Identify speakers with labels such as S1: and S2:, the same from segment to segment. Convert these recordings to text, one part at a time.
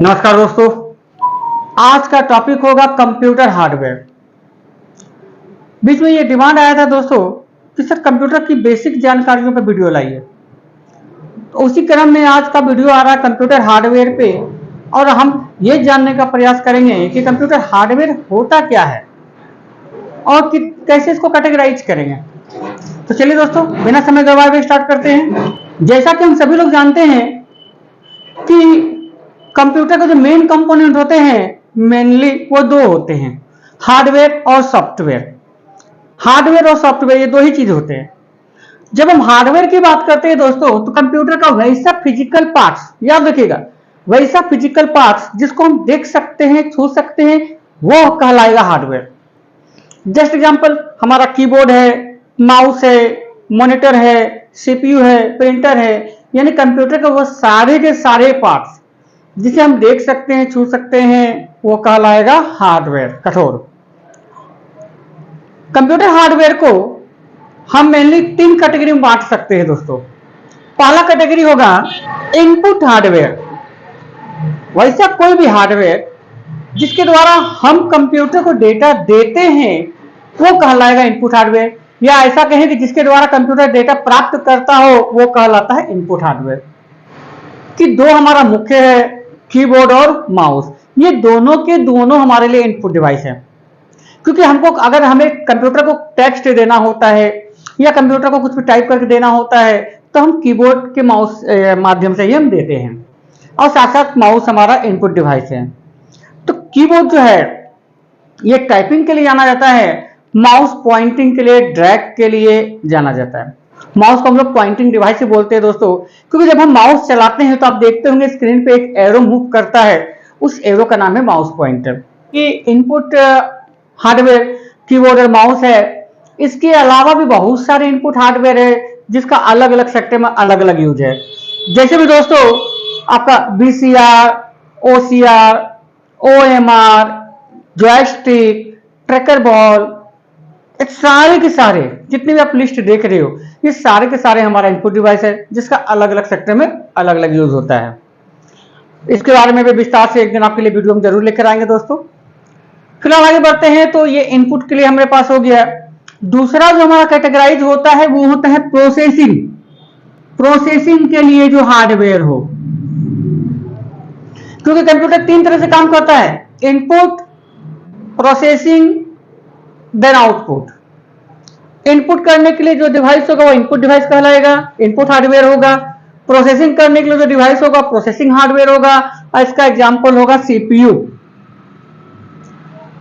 S1: नमस्कार दोस्तों, आज का टॉपिक होगा कंप्यूटर हार्डवेयर। बीच में ये डिमांड आया था दोस्तों कि सर कंप्यूटर की बेसिक जानकारियों पर वीडियो लाइए, तो उसी क्रम में आज का वीडियो आ रहा है कंप्यूटर हार्डवेयर पे। और हम ये जानने का प्रयास करेंगे कि कंप्यूटर हार्डवेयर होता क्या है और कैसे इसको कैटेगराइज करेंगे। तो चलिए दोस्तों, बिना समय गवाए हुए स्टार्ट करते हैं। जैसा कि हम सभी लोग जानते हैं कि कंप्यूटर के जो मेन कंपोनेंट होते हैं मेनली वो दो होते हैं, हार्डवेयर और सॉफ्टवेयर। हार्डवेयर और सॉफ्टवेयर ये दो ही चीज होते हैं। जब हम हार्डवेयर की बात करते हैं दोस्तों, तो कंप्यूटर का वैसा फिजिकल पार्ट्स, याद रखिएगा, वैसा फिजिकल पार्ट्स जिसको हम देख सकते हैं, छू सकते हैं, वो कहलाएगा हार्डवेयर। जस्ट एग्जांपल, हमारा कीबोर्ड है, माउस है, मॉनिटर है, सीपीयू है, प्रिंटर है, यानी कंप्यूटर के वो सारे के सारे पार्ट्स जिसे हम देख सकते हैं, छू सकते हैं, वो कहलाएगा हार्डवेयर, कठोर। कंप्यूटर हार्डवेयर को हम मेनली तीन कैटेगरी में बांट सकते हैं दोस्तों। पहला कैटेगरी होगा इनपुट हार्डवेयर। वैसा कोई भी हार्डवेयर जिसके द्वारा हम कंप्यूटर को डेटा देते हैं वो कहलाएगा इनपुट हार्डवेयर, या ऐसा कहें कि जिसके द्वारा कंप्यूटर डेटा प्राप्त करता हो वो कहलाता है इनपुट हार्डवेयर। कि दो हमारा मुख्य है, कीबोर्ड और माउस, ये दोनों के दोनों हमारे लिए इनपुट डिवाइस है। क्योंकि हमको अगर हमें कंप्यूटर को टेक्स्ट देना होता है या कंप्यूटर को कुछ भी टाइप करके देना होता है तो हम कीबोर्ड के माउस माध्यम से ही हम देते हैं, और साथ साथ माउस हमारा इनपुट डिवाइस है। तो कीबोर्ड जो है ये टाइपिंग के लिए जाना जाता है, माउस पॉइंटिंग के लिए, ड्रैग के लिए जाना जाता है। माउस को हम लोग पॉइंटिंग डिवाइस ही बोलते हैं दोस्तों, क्योंकि जब हम माउस चलाते हैं तो आप देखते होंगे स्क्रीन पे एक एरो मूव करता है, उस एरो का नाम है माउस पॉइंटर। ये इनपुट हार्डवेयर कीबोर्ड और माउस है। इसके अलावा भी बहुत सारे इनपुट हार्डवेयर है जिसका अलग अलग सेक्टर में अलग अलग यूज है। जैसे भी दोस्तों आपका VCR, OCR, OMR, joystick, tracker ball, सारे के सारे जितने भी आप लिस्ट देख रहे हो ये सारे के सारे हमारा इनपुट डिवाइस है जिसका अलग अलग सेक्टर में अलग अलग यूज होता है। इसके बारे में भी विस्तार से एक दिन आपके लिए वीडियो हम जरूर लेकर आएंगे दोस्तों। फिलहाल आगे बढ़ते हैं। तो ये इनपुट के लिए हमारे पास हो गया। दूसरा जो हमारा कैटेगराइज होता है वो होता है प्रोसेसिंग। प्रोसेसिंग के लिए जो हार्डवेयर हो, क्योंकि कंप्यूटर तीन तरह से काम करता है, input, processing, then output. Input करने के लिए जो डिवाइस होगा वो इनपुट डिवाइस कहलाएगा, इनपुट हार्डवेयर होगा। प्रोसेसिंग करने के लिए जो डिवाइस होगा प्रोसेसिंग हार्डवेयर होगा, और इसका एग्जांपल होगा सीपीयू।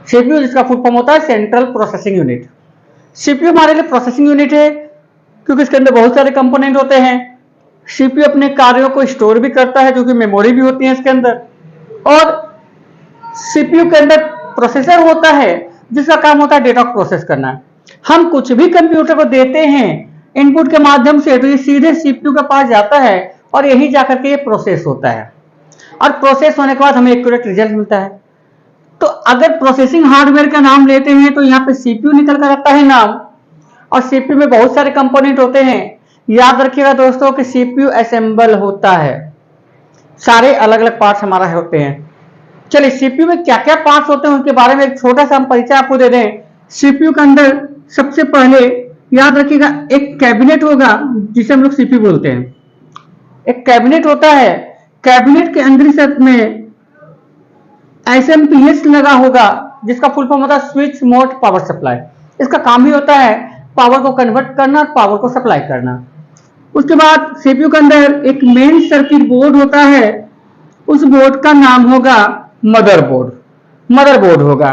S1: सीपीयू जिसका फुल फॉर्म होता है सेंट्रल प्रोसेसिंग यूनिट। सीपीयू हमारे लिए प्रोसेसिंग यूनिट है क्योंकि इसके अंदर बहुत सारे कंपोनेंट होते हैं। सीपीयू अपने कार्यों को स्टोर भी करता है, जो कि मेमोरी भी होती है इसके अंदर, और सीपीयू के अंदर प्रोसेसर होता है जिसका काम होता है डेटा प्रोसेस करना। हम कुछ भी कंप्यूटर को देते हैं इनपुट के माध्यम से तो ये सीधे सीपीयू के पास जाता है और यही जाकर के ये प्रोसेस होता है, और प्रोसेस होने के बाद हमें एक्यूरेट रिजल्ट मिलता है। तो अगर प्रोसेसिंग हार्डवेयर का नाम लेते हैं तो यहाँ पे सीपीयू निकल कर आता है नाम, और सीपीयू में बहुत सारे कंपोनेंट होते हैं। याद रखिएगा दोस्तों कि सीपीयू असेंबल होता है, सारे अलग अलग पार्ट्स हमारा होते हैं। चलिए सीपीयू में क्या क्या पार्ट्स होते हैं उनके बारे में एक छोटा सा हम परिचय आपको दे दें। सीपीयू के अंदर सबसे पहले याद रखिएगा एक कैबिनेट होगा जिसे हम लोग सीपीयू बोलते हैं। एक कैबिनेट होता है, कैबिनेट के अंदर सब में SMPS लगा होगा जिसका फुल फॉर्म होता है स्विच मोड पावर सप्लाई। इसका काम ही होता है पावर को कन्वर्ट करना और पावर को सप्लाई करना। उसके बाद सीपीयू के अंदर एक मेन सर्किट बोर्ड होता है, उस बोर्ड का नाम होगा मदरबोर्ड। मदरबोर्ड होगा,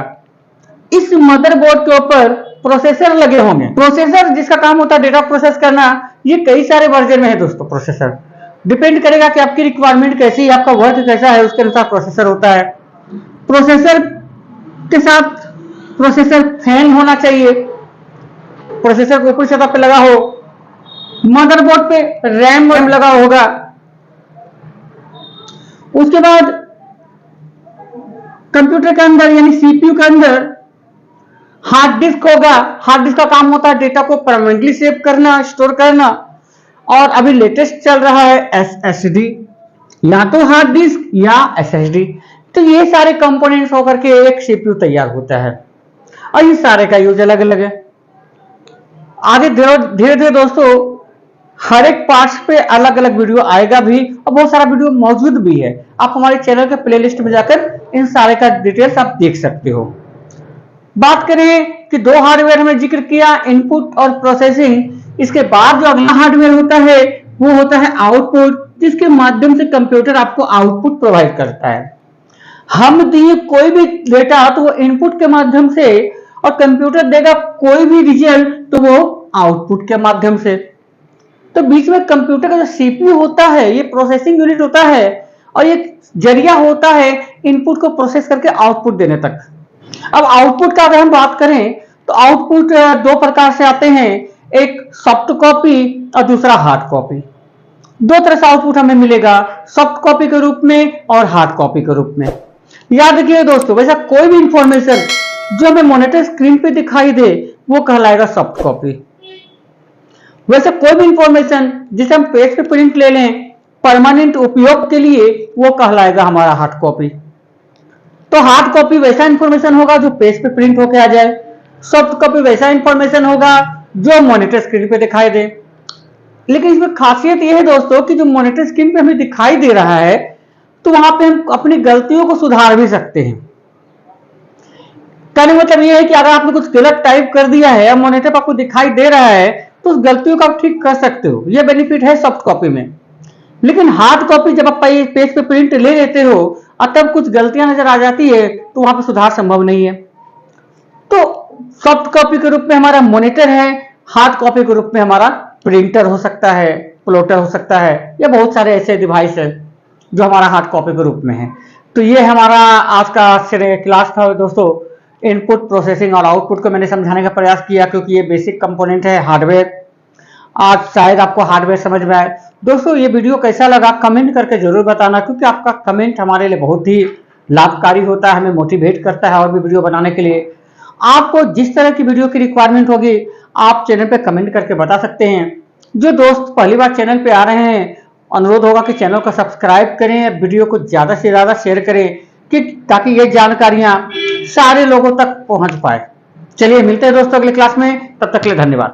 S1: इस मदरबोर्ड के ऊपर प्रोसेसर लगे होंगे। प्रोसेसर जिसका काम होता है डेटा प्रोसेस करना, ये कई सारे वर्जन में है दोस्तों। प्रोसेसर डिपेंड करेगा कि आपकी रिक्वायरमेंट कैसी है, आपका वर्क कैसा है, उसके अनुसार प्रोसेसर होता है। प्रोसेसर के साथ प्रोसेसर फैन होना चाहिए, प्रोसेसर को ऊपरी सतह पे लगा हो। मदरबोर्ड पे रैम लगा होगा। उसके बाद कंप्यूटर के अंदर यानी सीपीयू के अंदर हार्ड डिस्क होगा। हार्ड डिस्क का काम होता है डेटा को परमानेंटली सेव करना, स्टोर करना, और अभी लेटेस्ट चल रहा है SSD। या तो हार्ड डिस्क या एसएसडी। तो ये सारे कंपोनेंट्स होकर के एक सीपीयू तैयार होता है और ये सारे का यूज अलग अलग है। आगे धीरे धीरे दोस्तों हर एक पार्ट्स पे अलग अलग वीडियो आएगा भी और बहुत सारा वीडियो मौजूद भी है। आप हमारे चैनल के प्लेलिस्ट में जाकर इन सारे का डिटेल्स आप देख सकते हो। बात करें कि दो हार्डवेयर में जिक्र किया, इनपुट और प्रोसेसिंग। इसके बाद जो अगला हार्डवेयर होता है वो होता है आउटपुट, जिसके माध्यम से कंप्यूटर आपको आउटपुट प्रोवाइड करता है। हम दिए कोई भी डेटा तो वो इनपुट के माध्यम से और कंप्यूटर देगा कोई भी रिजल्ट तो वो आउटपुट के माध्यम से। तो बीच में कंप्यूटर का जो सीपीयू होता है ये प्रोसेसिंग यूनिट होता है और ये जरिया होता है इनपुट को प्रोसेस करके आउटपुट देने तक। अब आउटपुट का अगर हम बात करें तो आउटपुट दो प्रकार से आते हैं, एक सॉफ्ट कॉपी और दूसरा हार्ड कॉपी। दो तरह से आउटपुट हमें मिलेगा, सॉफ्ट कॉपी के रूप में और हार्ड कॉपी के रूप में। याद रखिए दोस्तों, वैसा कोई भी इंफॉर्मेशन जो हमें मॉनिटर स्क्रीन पे दिखाई दे वो कहलाएगा सॉफ्ट कॉपी। वैसे कोई भी इंफॉर्मेशन जिसे हम पेज पे प्रिंट ले लें परमानेंट उपयोग के लिए वो कहलाएगा हमारा हार्ड कॉपी। तो हार्ड कॉपी वैसा इंफॉर्मेशन होगा जो पेज पे प्रिंट होके आ जाए, सॉफ्ट कॉपी वैसा इंफॉर्मेशन होगा जो मॉनिटर स्क्रीन पे दिखाई दे। लेकिन इसमें खासियत यह है दोस्तों कि जो मॉनिटर स्क्रीन पे हमें दिखाई दे रहा है तो वहां पे हम अपनी गलतियों को सुधार भी सकते हैं। कहने मतलब यह है कि अगर आपने कुछ गलत टाइप कर दिया है और मॉनिटर पर आपको दिखाई दे रहा है तो उस गलतियों को आप ठीक कर सकते हो। यह बेनिफिट है सॉफ्ट कॉपी में। लेकिन हार्ड कॉपी जब आप पेज पे प्रिंट ले लेते हो और तब कुछ गलतियां नजर आ जाती है तो वहां पे सुधार संभव नहीं है। तो सॉफ्ट कॉपी के रूप में हमारा मॉनिटर है, हार्ड कॉपी के रूप में हमारा प्रिंटर हो सकता है, प्लॉटर हो सकता है, या बहुत सारे ऐसे डिवाइस है जो हमारा हार्ड कॉपी के रूप में है। तो ये हमारा आज का क्लास था दोस्तों। इनपुट, प्रोसेसिंग और आउटपुट को मैंने समझाने का प्रयास किया क्योंकि ये बेसिक कंपोनेंट है हार्डवेयर। आज शायद आपको हार्डवेयर समझ में आए। दोस्तों ये वीडियो कैसा लगा कमेंट करके जरूर बताना, क्योंकि आपका कमेंट हमारे लिए बहुत ही लाभकारी होता है, हमें मोटिवेट करता है और भी वीडियो बनाने के लिए। आपको जिस तरह की वीडियो की रिक्वायरमेंट होगी आप चैनल पे कमेंट करके बता सकते हैं। जो दोस्त पहली बार चैनल पे आ रहे हैं अनुरोध होगा कि चैनल को सब्सक्राइब करें, वीडियो को ज्यादा से ज्यादा शेयर करें कि ताकि ये जानकारियां सारे लोगों तक पहुंच पाए। चलिए मिलते हैं दोस्तों अगले क्लास में, तब तक के लिए धन्यवाद।